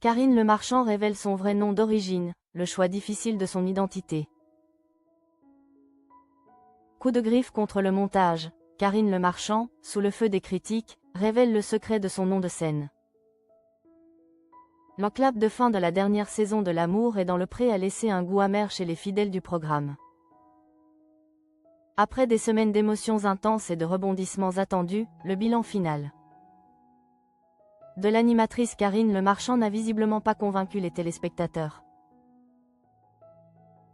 Karine Le Marchand révèle son vrai nom d'origine, le choix difficile de son identité. Coup de griffe contre le montage, Karine Le Marchand, sous le feu des critiques, révèle le secret de son nom de scène. L'enclave de fin de la dernière saison de L'Amour est dans le pré a laissé un goût amer chez les fidèles du programme. Après des semaines d'émotions intenses et de rebondissements attendus, le bilan final de l'animatrice Karine Le Marchand n'a visiblement pas convaincu les téléspectateurs.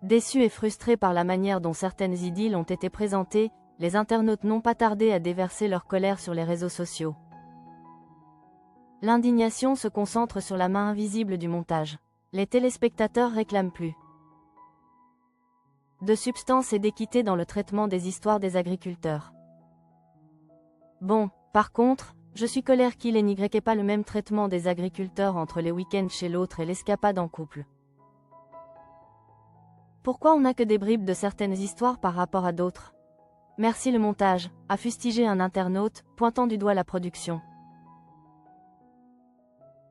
Déçus et frustrés par la manière dont certaines idylles ont été présentées, les internautes n'ont pas tardé à déverser leur colère sur les réseaux sociaux. L'indignation se concentre sur la main invisible du montage. Les téléspectateurs réclament plus de substance et d'équité dans le traitement des histoires des agriculteurs. Bon, par contre, je suis colère qu'il n'y ait pas le même traitement des agriculteurs entre les week-ends chez l'autre et l'escapade en couple. Pourquoi on n'a que des bribes de certaines histoires par rapport à d'autres? Merci le montage, a fustigé un internaute, pointant du doigt la production.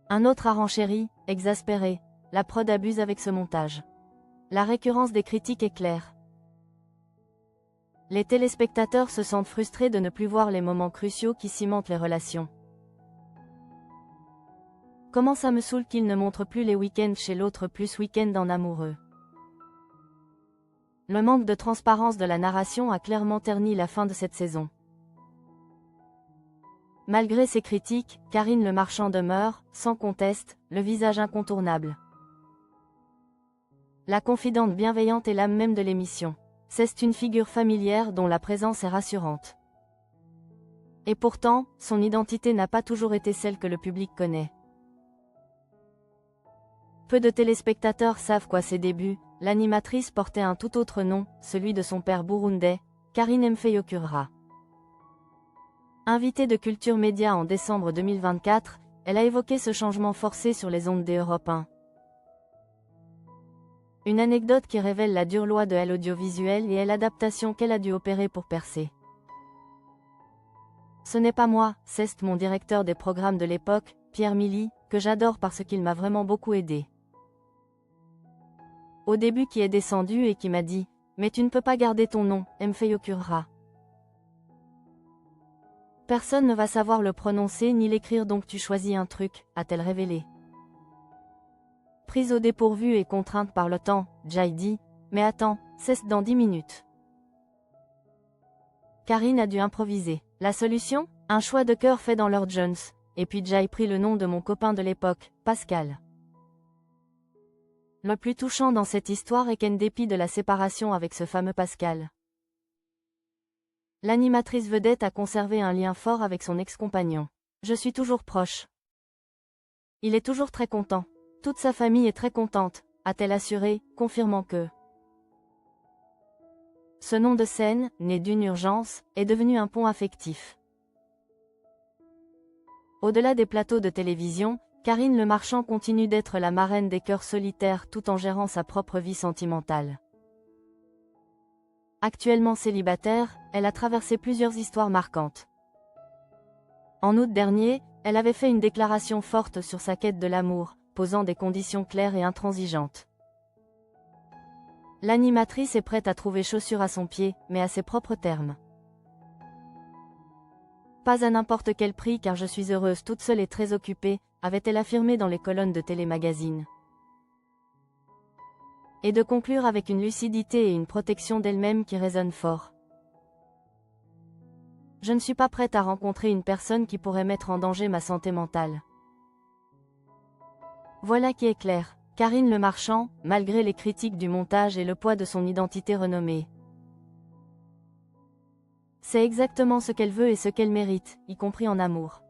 Un autre a renchéri, exaspéré, la prod abuse avec ce montage. La récurrence des critiques est claire. Les téléspectateurs se sentent frustrés de ne plus voir les moments cruciaux qui cimentent les relations. Comment ça me saoule qu'il ne montre plus les week-ends chez l'autre plus week-end en amoureux. Le manque de transparence de la narration a clairement terni la fin de cette saison. Malgré ces critiques, Karine Le Marchand demeure, sans conteste, le visage incontournable. La confidente bienveillante est l'âme même de l'émission. C'est une figure familière dont la présence est rassurante. Et pourtant, son identité n'a pas toujours été celle que le public connaît. Peu de téléspectateurs savent qu'à ses débuts, l'animatrice portait un tout autre nom, celui de son père burundais, Karine Mfeyokurra. Invitée de Culture Média en décembre 2024, elle a évoqué ce changement forcé sur les ondes des Europe 1. Une anecdote qui révèle la dure loi de l'audiovisuel et l'adaptation qu'elle a dû opérer pour percer. Ce n'est pas moi, c'est mon directeur des programmes de l'époque, Pierre Milly, que j'adore parce qu'il m'a vraiment beaucoup aidé. Au début qui est descendu et qui m'a dit « Mais tu ne peux pas garder ton nom, Mfeyokurra. Personne ne va savoir le prononcer ni l'écrire donc tu choisis un truc », a-t-elle révélé. Prise au dépourvu et contrainte par le temps, Jai dit « Mais attends, c'est dans 10 minutes ». Karine a dû improviser. La solution? Un choix de cœur fait dans Lord Jones, et puis Jai pris le nom de mon copain de l'époque, Pascal. Le plus touchant dans cette histoire est qu'en dépit de la séparation avec ce fameux Pascal, l'animatrice vedette a conservé un lien fort avec son ex-compagnon. Je suis toujours proche. Il est toujours très content. Toute sa famille est très contente, a-t-elle assuré, confirmant que ce nom de scène, né d'une urgence, est devenu un pont affectif. Au-delà des plateaux de télévision, Karine Le Marchand continue d'être la marraine des cœurs solitaires tout en gérant sa propre vie sentimentale. Actuellement célibataire, elle a traversé plusieurs histoires marquantes. En août dernier, elle avait fait une déclaration forte sur sa quête de l'amour, posant des conditions claires et intransigeantes. L'animatrice est prête à trouver chaussure à son pied, mais à ses propres termes. Pas à n'importe quel prix car je suis heureuse toute seule et très occupée, avait-elle affirmé dans les colonnes de Télémagazine. Et de conclure avec une lucidité et une protection d'elle-même qui résonnent fort. Je ne suis pas prête à rencontrer une personne qui pourrait mettre en danger ma santé mentale. Voilà qui est clair. Karine Le Marchand, malgré les critiques du montage et le poids de son identité renommée. C'est exactement ce qu'elle veut et ce qu'elle mérite, y compris en amour.